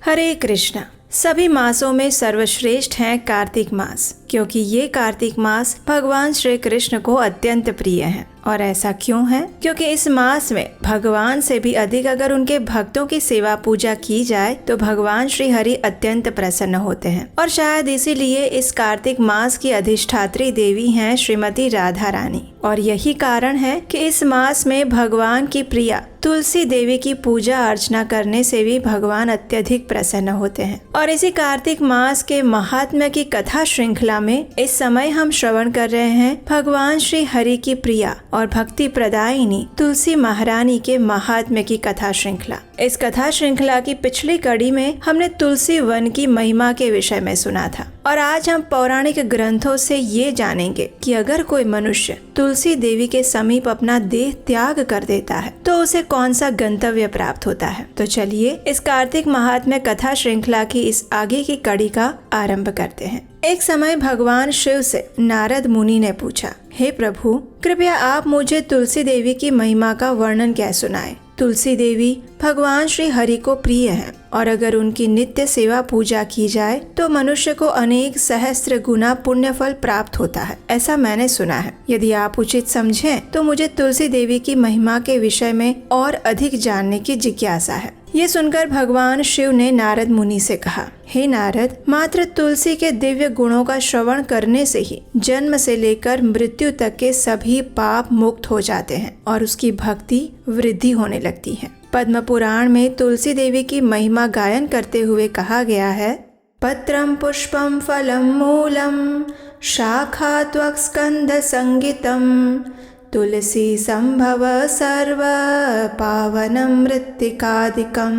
हरे कृष्णा। सभी मासों में सर्वश्रेष्ठ है कार्तिक मास, क्योंकि ये कार्तिक मास भगवान श्री कृष्ण को अत्यंत प्रिय है। और ऐसा क्यों है? क्योंकि इस मास में भगवान से भी अधिक अगर उनके भक्तों की सेवा पूजा की जाए तो भगवान श्री हरि अत्यंत प्रसन्न होते हैं। और शायद इसीलिए इस कार्तिक मास की अधिष्ठात्री देवी हैं श्रीमती राधा रानी। और यही कारण है कि इस मास में भगवान की प्रिया तुलसी देवी की पूजा अर्चना करने से भी भगवान अत्यधिक प्रसन्न होते हैं। और इसी कार्तिक मास के महात्म्य की कथा श्रृंखला में इस समय हम श्रवण कर रहे हैं भगवान श्री हरि की प्रिया और भक्ति प्रदायिनी तुलसी महारानी के महात्म्य की कथा श्रृंखला। इस कथा श्रृंखला की पिछली कड़ी में हमने तुलसी वन की महिमा के विषय में सुना था। और आज हम पौराणिक ग्रंथों से ये जानेंगे कि अगर कोई मनुष्य तुलसी देवी के समीप अपना देह त्याग कर देता है तो उसे कौन सा गंतव्य प्राप्त होता है। तो चलिए इस कार्तिक महात्म्य कथा श्रृंखला की इस आगे की कड़ी का आरंभ करते हैं। एक समय भगवान शिव से नारद मुनि ने पूछा, हे प्रभु, कृपया आप मुझे तुलसी देवी की महिमा का वर्णन क्या सुनाएं। तुलसी देवी भगवान श्री हरि को प्रिय हैं और अगर उनकी नित्य सेवा पूजा की जाए तो मनुष्य को अनेक सहस्त्र गुना पुण्य फल प्राप्त होता है, ऐसा मैंने सुना है। यदि आप उचित समझें तो मुझे तुलसी देवी की महिमा के विषय में और अधिक जानने की जिज्ञासा है। ये सुनकर भगवान शिव ने नारद मुनि से कहा, हे नारद, मात्र तुलसी के दिव्य गुणों का श्रवण करने से ही जन्म से लेकर मृत्यु तक के सभी पाप मुक्त हो जाते हैं और उसकी भक्ति वृद्धि होने लगती है। पद्म पुराण में तुलसी देवी की महिमा गायन करते हुए कहा गया है, पत्रम पुष्पम फलम मूलम शाखा त्वक स्कंद संगीतम तुलसी संभव सर्व पावनम मृत्तिकादिकम।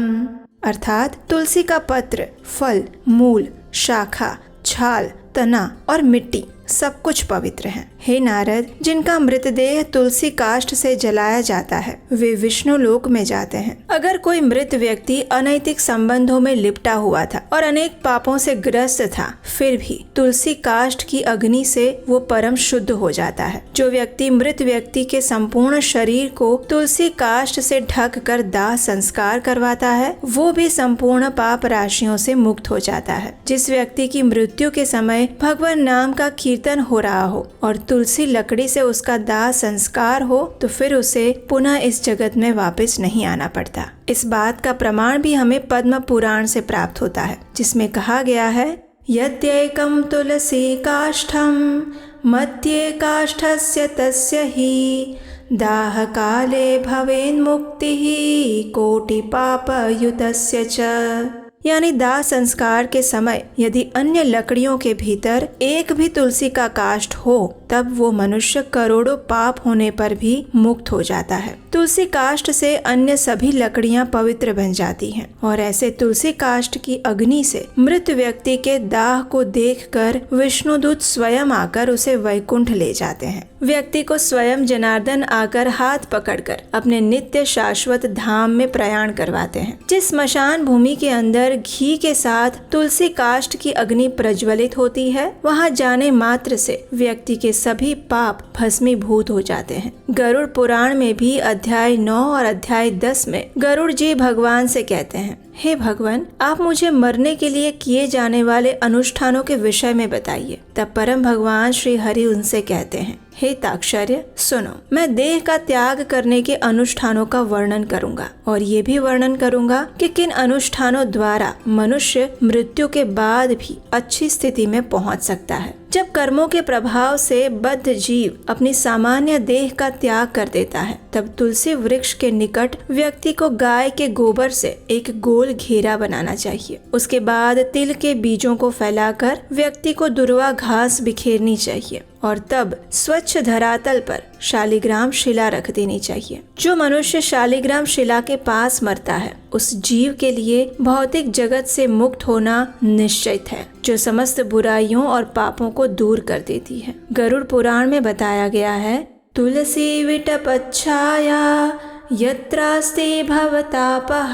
अर्थात तुलसी का पत्र, फल, मूल, शाखा, छाल, तना और मिट्टी सब कुछ पवित्र है। हे नारद, जिनका मृतदेह तुलसी काष्ठ से जलाया जाता है वे विष्णु लोक में जाते हैं। अगर कोई मृत व्यक्ति अनैतिक संबंधों में लिपटा हुआ था और अनेक पापों से ग्रस्त था, फिर भी तुलसी काष्ठ की अग्नि से वो परम शुद्ध हो जाता है। जो व्यक्ति मृत व्यक्ति के संपूर्ण शरीर को तुलसी काष्ठ से ढक कर दाह संस्कार करवाता है वो भी संपूर्ण पाप राशियों से मुक्त हो जाता है। जिस व्यक्ति की मृत्यु के समय भगवान नाम का कीर्तन हो रहा हो और तुलसी लकड़ी से उसका दाह संस्कार हो तो फिर उसे पुनः इस जगत में वापस नहीं आना पड़ता। इस बात का प्रमाण भी हमें पद्म पुराण से प्राप्त होता है, जिसमें कहा गया है, यद्येकं तुलसी काष्ठं मध्ये काष्ठस्य तस्य हि दाह काले भवेन्मुक्तिः कोटि पापयुतस्य च। यानी दाह संस्कार के समय यदि अन्य लकड़ियों के भीतर एक भी तुलसी का काष्ठ हो तब वो मनुष्य करोड़ों पाप होने पर भी मुक्त हो जाता है। तुलसी काष्ठ से अन्य सभी लकड़ियां पवित्र बन जाती हैं और ऐसे तुलसी काष्ठ की अग्नि से मृत व्यक्ति के दाह को देखकर विष्णुदूत स्वयं आकर उसे वैकुंठ ले जाते हैं। व्यक्ति को स्वयं जनार्दन आकर हाथ पकड़कर अपने नित्य शाश्वत धाम में प्रयाण करवाते हैं। जिस स्मशान भूमि के अंदर घी के साथ तुलसी काष्ठ की अग्नि प्रज्वलित होती है वहां जाने मात्र से व्यक्ति के सभी पाप भस्मीभूत हो जाते हैं। गरुड़ पुराण में भी अध्याय 9 और अध्याय 10 में गरुड़ जी भगवान से कहते हैं, हे भगवान, आप मुझे मरने के लिए किए जाने वाले अनुष्ठानों के विषय में बताइए। तब परम भगवान श्री हरि उनसे कहते हैं, हे ताक्षर्य, सुनो, मैं देह का त्याग करने के अनुष्ठानों का वर्णन करूंगा और ये भी वर्णन करूंगा कि किन अनुष्ठानों द्वारा मनुष्य मृत्यु के बाद भी अच्छी स्थिति में पहुंच सकता है। जब कर्मों के प्रभाव से बद्ध जीव अपनी सामान्य देह का त्याग कर देता है तब तुलसी वृक्ष के निकट व्यक्ति को गाय के गोबर से एक गोल घेरा बनाना चाहिए। उसके बाद तिल के बीजों को फैलाकर व्यक्ति को दुर्वा घास बिखेरनी चाहिए और तब स्वच्छ धरातल पर शालिग्राम शिला रख देनी चाहिए। जो मनुष्य शालिग्राम शिला के पास मरता है उस जीव के लिए भौतिक जगत से मुक्त होना निश्चित है, जो समस्त बुराइयों और पापों को दूर कर देती है। गरुड़ पुराण में बताया गया है, तुलसी विटपच्छाया यत्रास्ते भवतापः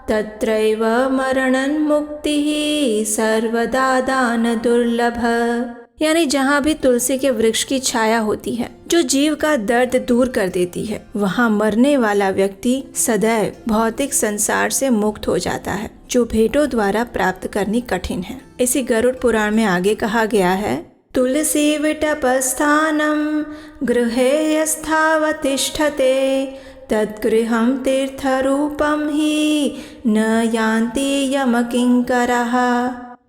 तत्रैव मरणं मुक्तिः सर्वदा दान दुर्लभ। यानी जहाँ भी तुलसी के वृक्ष की छाया होती है जो जीव का दर्द दूर कर देती है, वहाँ मरने वाला व्यक्ति सदैव भौतिक संसार से मुक्त हो जाता है। जो भेंटों द्वारा प्राप्त करनी कठिन है। इसी गरुड़ पुराण में आगे कहा गया है, तुलसी विटपस्थानं गृहे यस्थावतिष्ठते तद्गृहं तीर्थरूपं हि न यान्ति यमकिंकरः।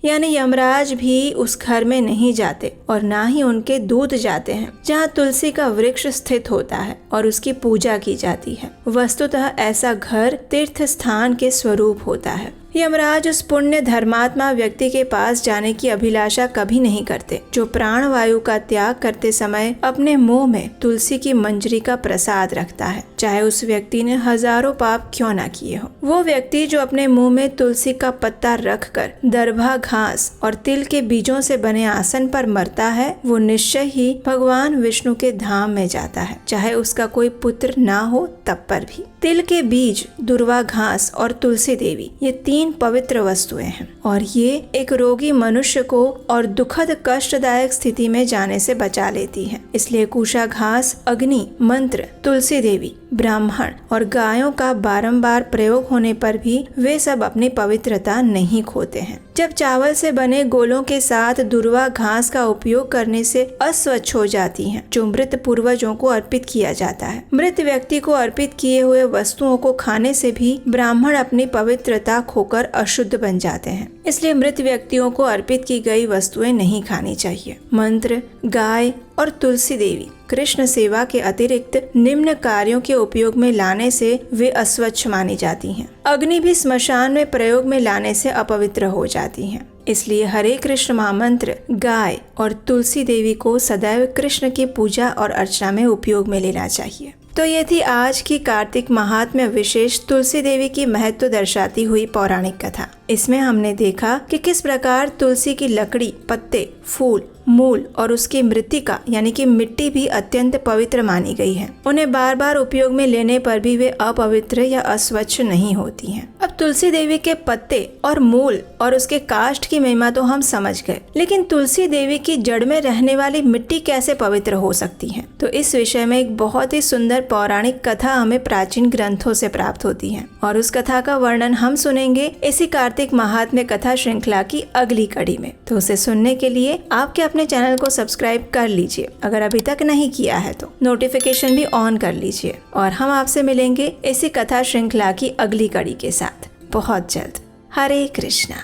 यानी यमराज भी उस घर में नहीं जाते और ना ही उनके दूत जाते हैं जहाँ तुलसी का वृक्ष स्थित होता है और उसकी पूजा की जाती है। वस्तुतः ऐसा घर तीर्थ स्थान के स्वरूप होता है। यमराज उस पुण्य धर्मात्मा व्यक्ति के पास जाने की अभिलाषा कभी नहीं करते जो प्राण वायु का त्याग करते समय अपने मुंह में तुलसी की मंजरी का प्रसाद रखता है, चाहे उस व्यक्ति ने हजारों पाप क्यों ना किए हो। वो व्यक्ति जो अपने मुंह में तुलसी का पत्ता रखकर दरभा घास और तिल के बीजों से बने आसन पर मरता है, वो निश्चय ही भगवान विष्णु के धाम में जाता है, चाहे उसका कोई पुत्र ना हो तब पर भी। तिल के बीज, दुर्वा घास और तुलसी देवी, ये 3 पवित्र वस्तुएं हैं और ये एक रोगी मनुष्य को और दुखद कष्टदायक स्थिति में जाने से बचा लेती हैं। इसलिए कुशा घास, अग्नि, मंत्र, तुलसी देवी, ब्राह्मण और गायों का बारंबार प्रयोग होने पर भी वे सब अपनी पवित्रता नहीं खोते हैं। जब चावल से बने गोलों के साथ दुर्वा घास का उपयोग करने से अस्वच्छ हो जाती हैं, जो मृत पूर्वजों को अर्पित किया जाता है। मृत व्यक्ति को अर्पित किए हुए वस्तुओं को खाने से भी ब्राह्मण अपनी पवित्रता खोकर अशुद्ध बन जाते हैं। इसलिए मृत व्यक्तियों को अर्पित की गई वस्तुएं नहीं खानी चाहिए। मंत्र, गाय और तुलसी देवी कृष्ण सेवा के अतिरिक्त निम्न कार्यों के उपयोग में लाने से वे अस्वच्छ मानी जाती हैं। अग्नि भी स्मशान में प्रयोग में लाने से अपवित्र हो जाती हैं। इसलिए हरे कृष्ण महामंत्र, गाय और तुलसी देवी को सदैव कृष्ण की पूजा और अर्चना में उपयोग में लेना चाहिए। तो ये थी आज की कार्तिक महात्म्य विशेष तुलसी देवी की महत्व दर्शाती हुई पौराणिक कथा। इसमें हमने देखा कि किस प्रकार तुलसी की लकड़ी, पत्ते, फूल, मूल और उसकी मृत्तिका यानी कि मिट्टी भी अत्यंत पवित्र मानी गई है। उन्हें बार बार उपयोग में लेने पर भी वे अपवित्र या अस्वच्छ नहीं होती हैं। अब तुलसी देवी के पत्ते और मूल और उसके काष्ठ की महिमा तो हम समझ गए, लेकिन तुलसी देवी की जड़ में रहने वाली मिट्टी कैसे पवित्र हो सकती है? तो इस विषय में एक बहुत ही सुंदर पौराणिक कथा हमें प्राचीन ग्रंथों से प्राप्त होती है और उस कथा का वर्णन हम सुनेंगे इसी कार्तिक महात्म्य कथा श्रृंखला की अगली कड़ी में। तो उसे सुनने के लिए आपके अपने चैनल को सब्सक्राइब कर लीजिए, अगर अभी तक नहीं किया है तो नोटिफिकेशन भी ऑन कर लीजिए और हम आपसे मिलेंगे इसी कथा श्रृंखला की अगली कड़ी के साथ बहुत जल्द। हरे कृष्णा।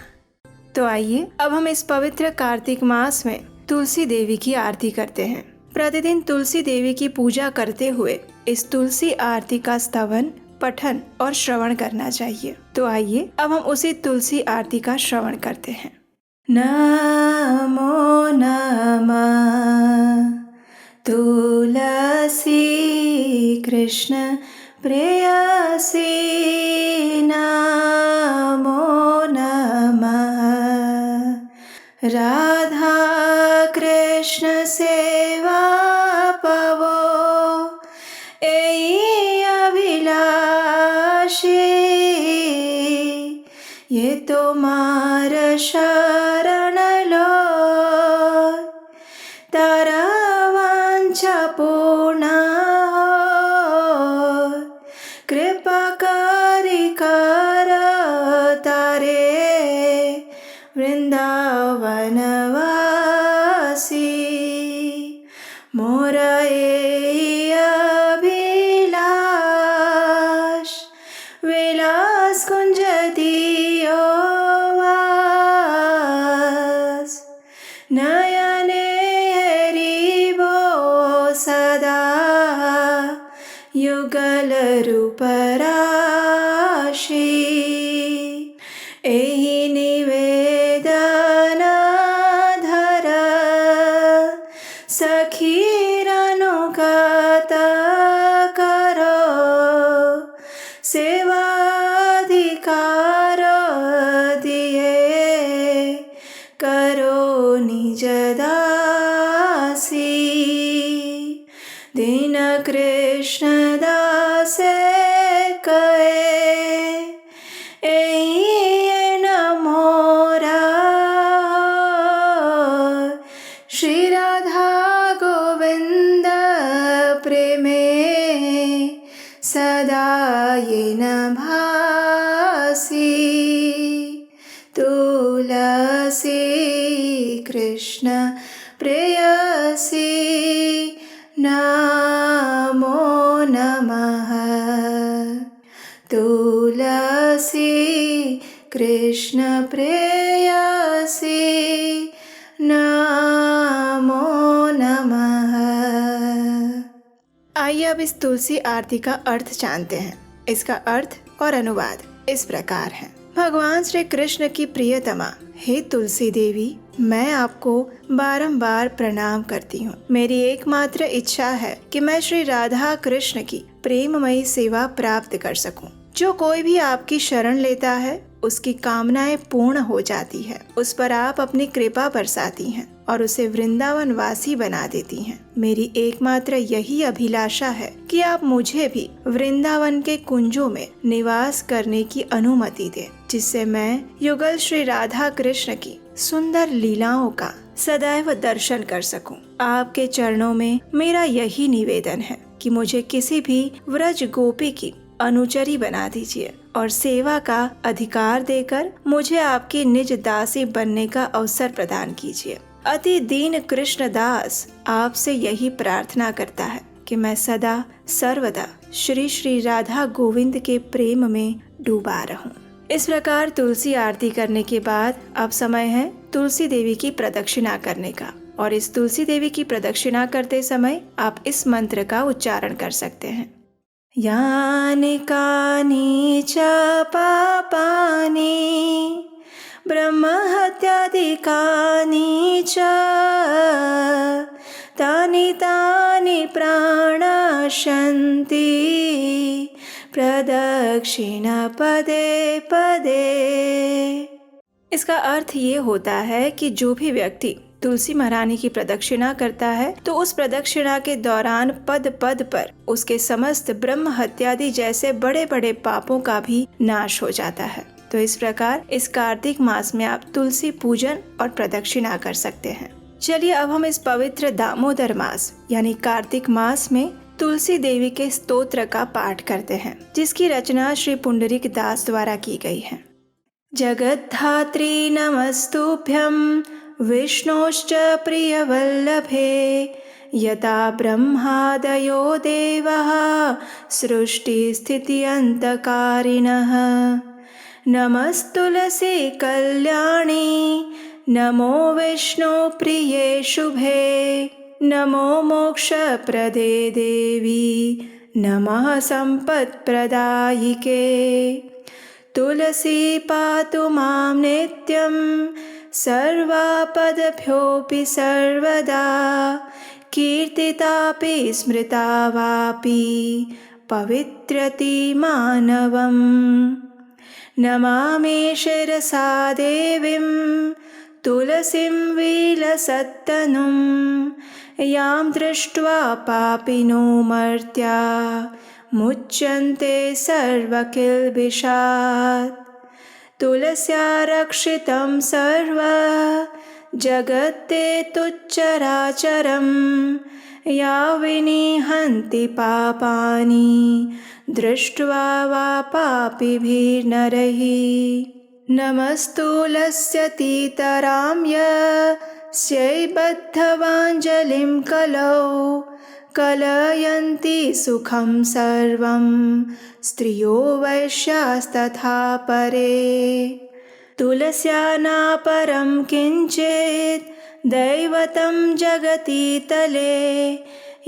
तो आइए अब हम इस पवित्र कार्तिक मास में तुलसी देवी की आरती करते हैं। प्रतिदिन तुलसी देवी की पूजा करते हुए इस तुलसी आरती का स्तवन, पठन और श्रवण करना चाहिए। तो आइए अब हम उसी तुलसी आरती का श्रवण करते हैं। नमो नमः तुलसी कृष्ण प्रेयसी, नमो नमः राधा कृष्ण सेवा पवो, एई अभिलाषी ये तुम्हार शरण लो, तारा वांछा पूर्ण हो, कृपा करी कर तारे वृंदावन वासी, मोर एई अभिलाष, विलास कुंज दियो वास, नयने हरिबो सदा, युगल रूप राशि, एहि निवेदन धर, सखीर अनुगत करो, सेवाधिकार दिए करो निज दासी, दीन कृष्ण दास कहे, एहि न कृष्ण प्रेयसी नमो नमः। तुलसी कृष्ण प्रेयसी नमो नमः। आइए अब इस तुलसी आरती का अर्थ जानते हैं। इसका अर्थ और अनुवाद इस प्रकार है। भगवान श्री कृष्ण की प्रियतमा हे तुलसी देवी, मैं आपको बारंबार प्रणाम करती हूँ। मेरी एकमात्र इच्छा है कि मैं श्री राधा कृष्ण की प्रेममयी सेवा प्राप्त कर सकूं। जो कोई भी आपकी शरण लेता है उसकी कामनाएं पूर्ण हो जाती है। उस पर आप अपनी कृपा बरसाती हैं और उसे वृंदावन वासी बना देती हैं। मेरी एकमात्र यही अभिलाषा है कि आप मुझे भी वृंदावन के कुंजों में निवास करने की अनुमति दें, जिससे मैं युगल श्री राधा कृष्ण की सुंदर लीलाओं का सदैव दर्शन कर सकूं। आपके चरणों में मेरा यही निवेदन है कि मुझे किसी भी व्रज गोपी की अनुचरी बना दीजिए और सेवा का अधिकार देकर मुझे आपकी निज दासी बनने का अवसर प्रदान कीजिए। अति दीन कृष्णदास आपसे यही प्रार्थना करता है कि मैं सदा सर्वदा श्री श्री राधा गोविंद के प्रेम में डूबा रहूं। इस प्रकार तुलसी आरती करने के बाद अब समय है तुलसी देवी की प्रदक्षिणा करने का। और इस तुलसी देवी की प्रदक्षिणा करते समय आप इस मंत्र का उच्चारण कर सकते हैं। यानि कानि च पापानि ब्रह्महत्यादिकानि च तानि तानि प्राणशन्ति प्रदक्षिण पदे पदे। इसका अर्थ ये होता है कि जो भी व्यक्ति तुलसी महारानी की प्रदक्षिणा करता है तो उस प्रदक्षिणा के दौरान पद पद पर उसके समस्त ब्रह्म हत्यादि जैसे बड़े बड़े पापों का भी नाश हो जाता है। तो इस प्रकार इस कार्तिक मास में आप तुलसी पूजन और प्रदक्षिणा कर सकते हैं। चलिए अब हम इस पवित्र दामोदर मास यानी कार्तिक मास में तुलसी देवी के स्तोत्र का पाठ करते हैं, जिसकी रचना श्री पुंडरीक दास द्वारा की गई है। जगद्धात्री नमस्तुभ्यं विष्णोश्च प्रियवल्लभे यथा ब्रह्मादयो देवः सृष्टिस्थित्यन्तकारिणः। नमस्तुलसी कल्याणी नमो विष्णु प्रिये शुभे नमो मोक्षप्रदे देवी नमः सम्पत्प्रदायिके। तुलसी पातु मां नित्यं सर्वापदभ्योऽपि सर्वदा कीर्तितापि स्मृता वापि पवित्रति मानवम्। नमामि शिरसा देवीं तुलसीं विलसत्तनुं यां दृष्ट्वा पापिनो मर्त्या मुच्यन्ते सर्वकिल्बिषात्। तुलस्या रक्षितं सर्व जगत्ते तुच्चराचरं या विनिहन्ति पापानि दृष्ट्वा वा पापिभिर्नरैः। नमस्तुलस्यतीतरां यस्यै बद्धवाञ्जलिं कलौ कलयन्ति सुखं सर्वं स्त्रियो वैश्यास्तथा परे। तुलस्या नापरं किञ्चित् दैवतं जगति तले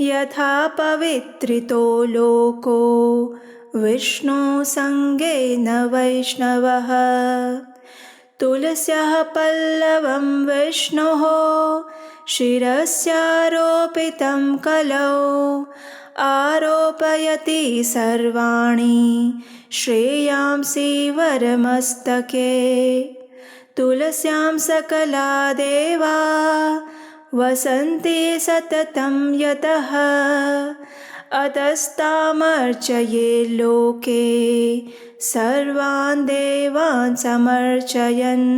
यथा पवित्रितो लोको विष्णु संगेन वैष्णवः। तुलस्याः पल्लवं विष्णोः शिरस्यारोपितं कलौ आरोपयति सर्वाणि श्रेयांसि वरमस्तके। तुलस्यां सकला देवा वसन्ति सततं यतः अतस्तामर्चये लोके सर्वान् देवान् समर्चयन्।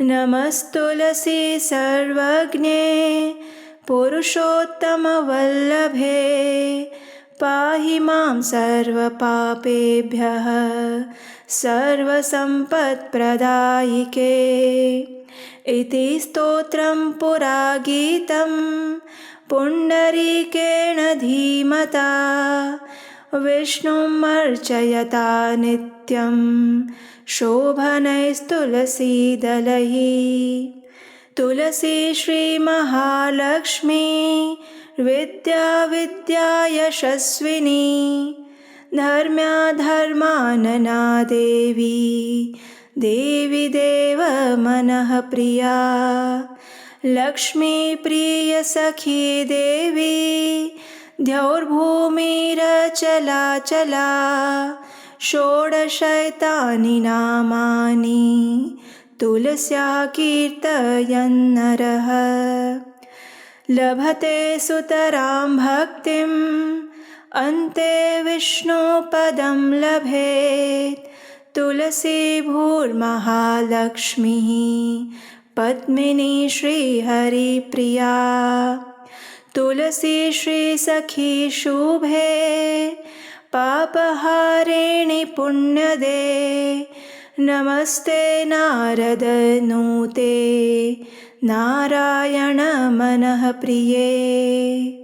नमस्तुलसी सर्वज्ञे पुरुषोत्तमवल्लभे पाहि मां सर्वपापेभ्यः सर्वसम्पत्प्रदायिके इति स्तोत्रं पुरा गीतं पुण्डरीकेण धीमता विष्णुमर्चयता नित्यं शोभनैस्तुलसीदलैः। तुलसी श्रीमहालक्ष्मी विद्या विद्या यशस्विनी धर्म्या धर्मानना देवी देवी देव मनः प्रिया लक्ष्मी प्रिय सखी देवी द्यौर्भूमिरचला चला षोडशैतानि नामानि तुलस्या कीर्तयन्नरः लभते सुतरां भक्तिम् अन्ते विष्णुपदं लभेत् तुलसी भूर्महालक्ष्मीः पद्मिनी श्रीहरिप्रिया तुलसी श्रीसखी शुभे पापहारिणि पुण्यदे नमस्ते नारद नूते नारायण मनः प्रिये।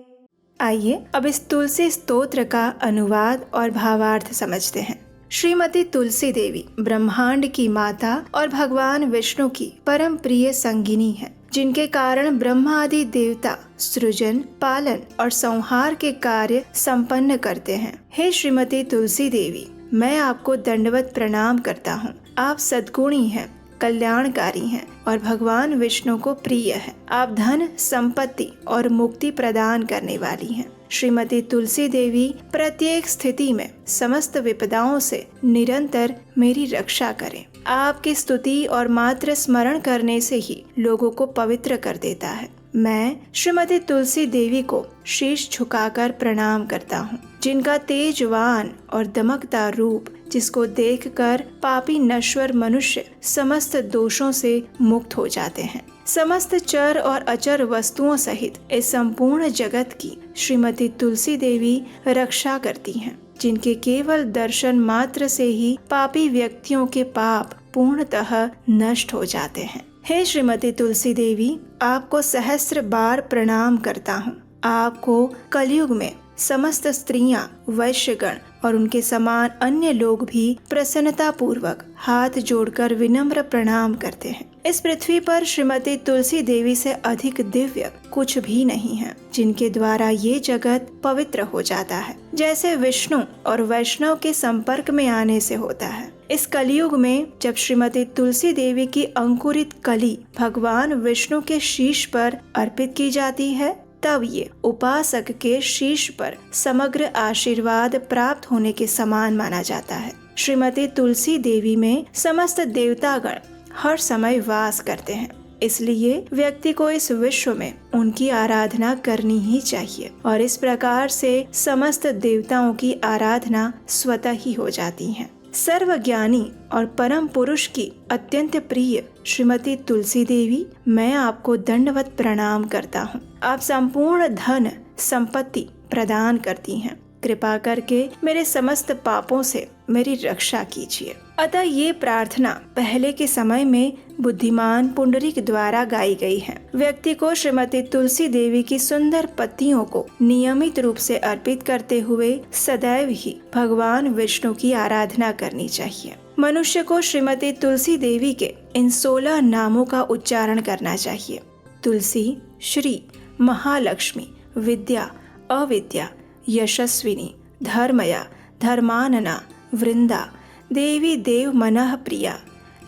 आइए अब इस तुलसी स्तोत्र का अनुवाद और भावार्थ समझते हैं। श्रीमती तुलसी देवी ब्रह्मांड की माता और भगवान विष्णु की परम प्रिय संगिनी है, जिनके कारण ब्रह्मा आदि देवता सृजन, पालन और संहार के कार्य संपन्न करते हैं। हे श्रीमती तुलसी देवी, मैं आपको दंडवत प्रणाम करता हूँ। आप सद्गुणी हैं, कल्याणकारी हैं और भगवान विष्णु को प्रिय है। आप धन, संपत्ति और मुक्ति प्रदान करने वाली हैं। श्रीमती तुलसी देवी प्रत्येक स्थिति में समस्त विपदाओं से निरंतर मेरी रक्षा करें। आपकी स्तुति और मात्र स्मरण करने से ही लोगों को पवित्र कर देता है। मैं श्रीमती तुलसी देवी को शीश झुकाकर प्रणाम करता हूँ, जिनका तेजवान और दमकदार रूप, जिसको देखकर पापी नश्वर मनुष्य समस्त दोषों से मुक्त हो जाते हैं। समस्त चर और अचर वस्तुओं सहित इस संपूर्ण जगत की श्रीमती तुलसी देवी रक्षा करती हैं, जिनके केवल दर्शन मात्र से ही पापी व्यक्तियों के पाप पूर्णतः नष्ट हो जाते हैं। हे श्रीमती तुलसी देवी, आपको सहस्त्र बार प्रणाम करता हूँ। आपको कलयुग में समस्त स्त्रियां, वैश्यगण और उनके समान अन्य लोग भी प्रसन्नता पूर्वक हाथ जोड़कर विनम्र प्रणाम करते हैं। इस पृथ्वी पर श्रीमती तुलसी देवी से अधिक दिव्य कुछ भी नहीं है, जिनके द्वारा ये जगत पवित्र हो जाता है, जैसे विष्णु और वैष्णव के संपर्क में आने से होता है। इस कलयुग में जब श्रीमती तुलसी देवी की अंकुरित कली भगवान विष्णु के शीश पर अर्पित की जाती है, तब ये उपासक के शीश पर समग्र आशीर्वाद प्राप्त होने के समान माना जाता है। श्रीमती तुलसी देवी में समस्त देवतागण हर समय वास करते हैं, इसलिए व्यक्ति को इस विश्व में उनकी आराधना करनी ही चाहिए और इस प्रकार से समस्त देवताओं की आराधना स्वतः ही हो जाती है। सर्वज्ञानी और परम पुरुष की अत्यंत प्रिय श्रीमती तुलसी देवी, मैं आपको दंडवत प्रणाम करता हूँ। आप संपूर्ण धन संपत्ति प्रदान करती हैं। कृपा करके मेरे समस्त पापों से मेरी रक्षा कीजिए। अतः ये प्रार्थना पहले के समय में बुद्धिमान पुंडरीक द्वारा गाई गई है। व्यक्ति को श्रीमती तुलसी देवी की सुंदर पत्तियों को नियमित रूप से अर्पित करते हुए सदैव ही भगवान विष्णु की आराधना करनी चाहिए। मनुष्य को श्रीमती तुलसी देवी के इन 16 नामों का उच्चारण करना चाहिए। तुलसी, श्री, महालक्ष्मी, विद्या, अविद्या, यशस्विनी, धर्मया, धर्मानना, वृंदा, देवी देव मनः प्रिया,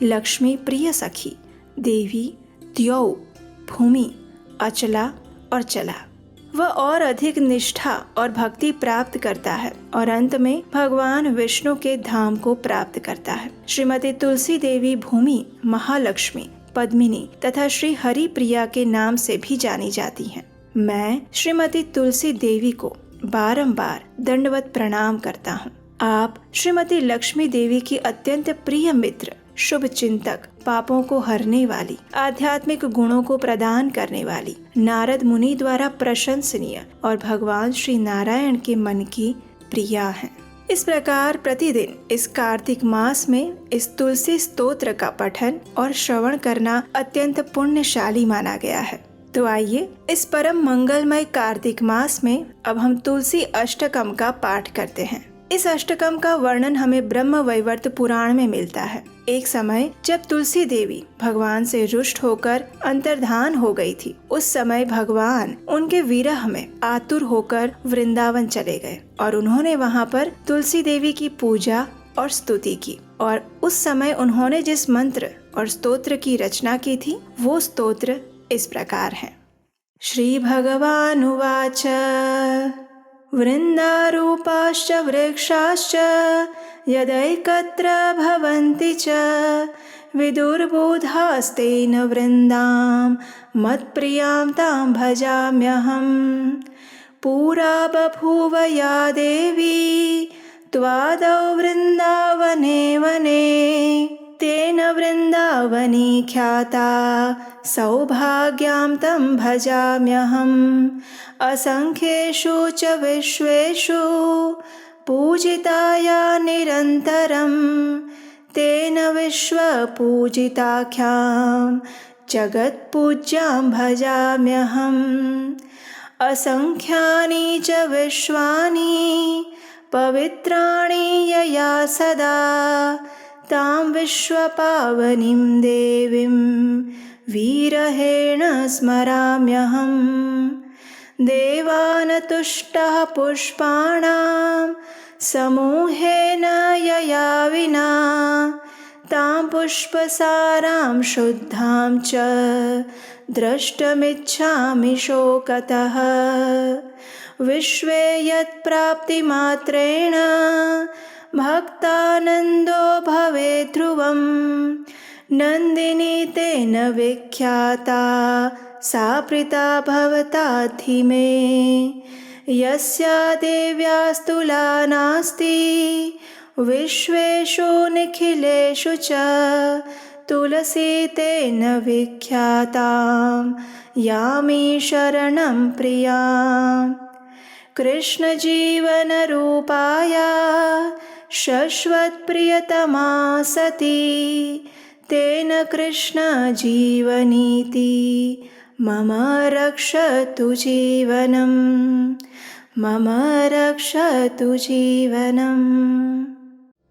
लक्ष्मी प्रिय सखी, देवी द्यौ, भूमि, अचला और चला। वह और अधिक निष्ठा और भक्ति प्राप्त करता है और अंत में भगवान विष्णु के धाम को प्राप्त करता है। श्रीमती तुलसी देवी भूमि, महालक्ष्मी, पद्मिनी तथा श्री हरि प्रिया के नाम से भी जानी जाती हैं। मैं श्रीमती तुलसी देवी को बारंबार दंडवत प्रणाम करता हूँ। आप श्रीमती लक्ष्मी देवी की अत्यंत प्रिय मित्र, शुभ चिंतक, पापों को हरने वाली, आध्यात्मिक गुणों को प्रदान करने वाली, नारद मुनि द्वारा प्रशंसनीय और भगवान श्री नारायण के मन की प्रिया हैं। इस प्रकार प्रतिदिन इस कार्तिक मास में इस तुलसी स्तोत्र का पठन और श्रवण करना अत्यंत पुण्यशाली माना गया है। तो आइए इस परम मंगलमय कार्तिक मास में अब हम तुलसी अष्टकम का पाठ करते हैं। इस अष्टकम का वर्णन हमें ब्रह्म वैवर्त पुराण में मिलता है। एक समय जब तुलसी देवी भगवान से रुष्ट होकर अंतर्धान हो गई थी, उस समय भगवान उनके विरह में आतुर होकर वृंदावन चले गए और उन्होंने वहाँ पर तुलसी देवी की पूजा और स्तुति की। और उस समय उन्होंने जिस मंत्र और स्तोत्र की रचना की थी वो स्तोत्र इस प्रकार है। श्री भगवानुवाच वृन्दारूपाश्च वृक्षाश्च यदैकत्र भवन्ति च विदुर्बोधास्तेन वृन्दां मत्प्रियां तां भजाम्यहम्। पुरा बभूव या देवी त्वादौ वृन्दावने वने तेन वृन्दावनी ख्याता सौभाग्यां तं भजाम्यहम्। असंख्येषु च विश्वेषु पूजिताया निरन्तरं तेन विश्वपूजिताख्यां जगत्पूज्यां भजाम्यहम्। असंख्यानि च विश्वानि पवित्राणि यया सदा तां विश्वपावनीं देवीं विरहेण स्मराम्यहम्। देवान् तुष्टः पुष्पाणां समूहेन यया विना तां पुष्पसारां शुद्धां च द्रष्टुमिच्छामि शोकतः। विश्वे यत्प्राप्तिमात्रेण भक्तानन्दो भवेत् ध्रुवम् नन्दिनी तेन विख्याता सा प्रीता भवताद्धि मे। यस्या देव्यास्तुला नास्ति विश्वेषु निखिलेषु च तुलसी तेन विख्यातां यामि शरणं प्रियाम्। कृष्ण जीवन रूपाया शश्वत्प्रियतमा सती तेन कृष्ण जीवनीति मम रक्षतु जीवनम् मम रक्षतु जीवनम्।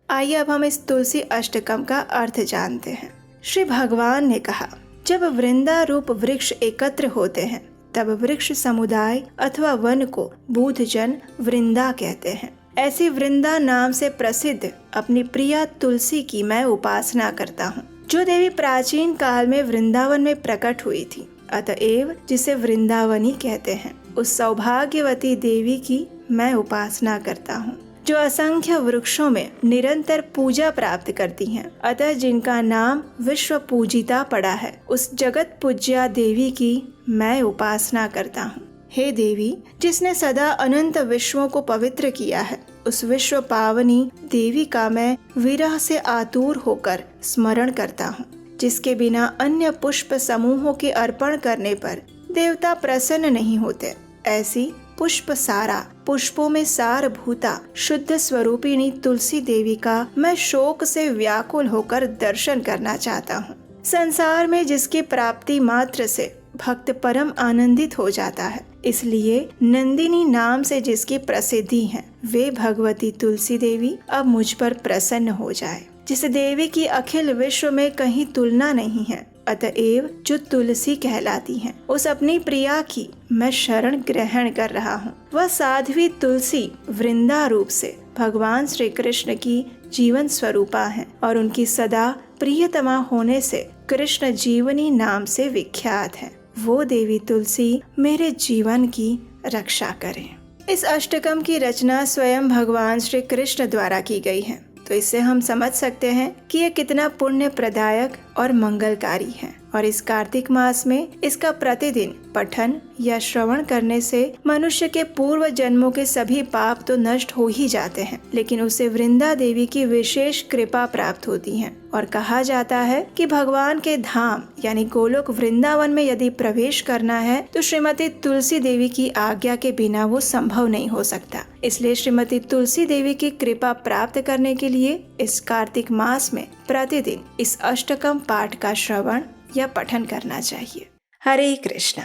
आइए अब हम इस तुलसी अष्टकम का अर्थ जानते हैं। श्री भगवान ने कहा, जब वृंदा रूप वृक्ष एकत्र होते हैं तब वृक्ष समुदाय अथवा वन को बूढ़जन वृंदा कहते हैं। ऐसी वृंदा नाम से प्रसिद्ध अपनी प्रिया तुलसी की मैं उपासना करता हूँ, जो देवी प्राचीन काल में वृंदावन में प्रकट हुई थी, अतएव जिसे वृंदावनी कहते हैं। उस सौभाग्यवती देवी की मैं उपासना करता हूँ, जो असंख्य वृक्षों में निरंतर पूजा प्राप्त करती हैं। अतः जिनका नाम विश्व पूजिता पड़ा है, उस जगत पूज्या देवी की मैं उपासना करता हूँ। हे देवी, जिसने सदा अनंत विश्वों को पवित्र किया है, उस विश्व पावनी देवी का मैं विरह से आतुर होकर स्मरण करता हूँ, जिसके बिना अन्य पुष्प समूहों के अर्पण करने पर देवता प्रसन्न नहीं होते। ऐसी पुष्प सारा, पुष्पों में सार भूता शुद्ध स्वरूपिणी तुलसी देवी का मैं शोक से व्याकुल होकर दर्शन करना चाहता हूँ। संसार में जिसकी प्राप्ति मात्र से भक्त परम आनंदित हो जाता है, इसलिए नंदिनी नाम से जिसकी प्रसिद्धि है, वे भगवती तुलसी देवी अब मुझ पर प्रसन्न हो जाए। जिस देवी की अखिल विश्व में कहीं तुलना नहीं है, अतएव जो तुलसी कहलाती हैं, उस अपनी प्रिया की मैं शरण ग्रहण कर रहा हूँ। वह साध्वी तुलसी वृंदा रूप से भगवान श्री कृष्ण की जीवन स्वरूपा है और उनकी सदा प्रियतमा होने से कृष्ण जीवनी नाम से विख्यात है। वो देवी तुलसी मेरे जीवन की रक्षा करे। इस अष्टकम की रचना स्वयं भगवान श्री कृष्ण द्वारा की गई है, तो इससे हम समझ सकते हैं कि यह कितना पुण्य प्रदायक और मंगलकारी है। और इस कार्तिक मास में इसका प्रतिदिन पठन या श्रवण करने से मनुष्य के पूर्व जन्मों के सभी पाप तो नष्ट हो ही जाते हैं, लेकिन उसे वृंदा देवी की विशेष कृपा प्राप्त होती है। और कहा जाता है कि भगवान के धाम यानी गोलोक वृंदावन में यदि प्रवेश करना है तो श्रीमती तुलसी देवी की आज्ञा के बिना वो संभव नहीं हो सकता। इसलिए श्रीमती तुलसी देवी की कृपा प्राप्त करने के लिए इस कार्तिक मास में प्रतिदिन इस अष्टकम पाठ का श्रवण या पठन करना चाहिए। हरे कृष्णा।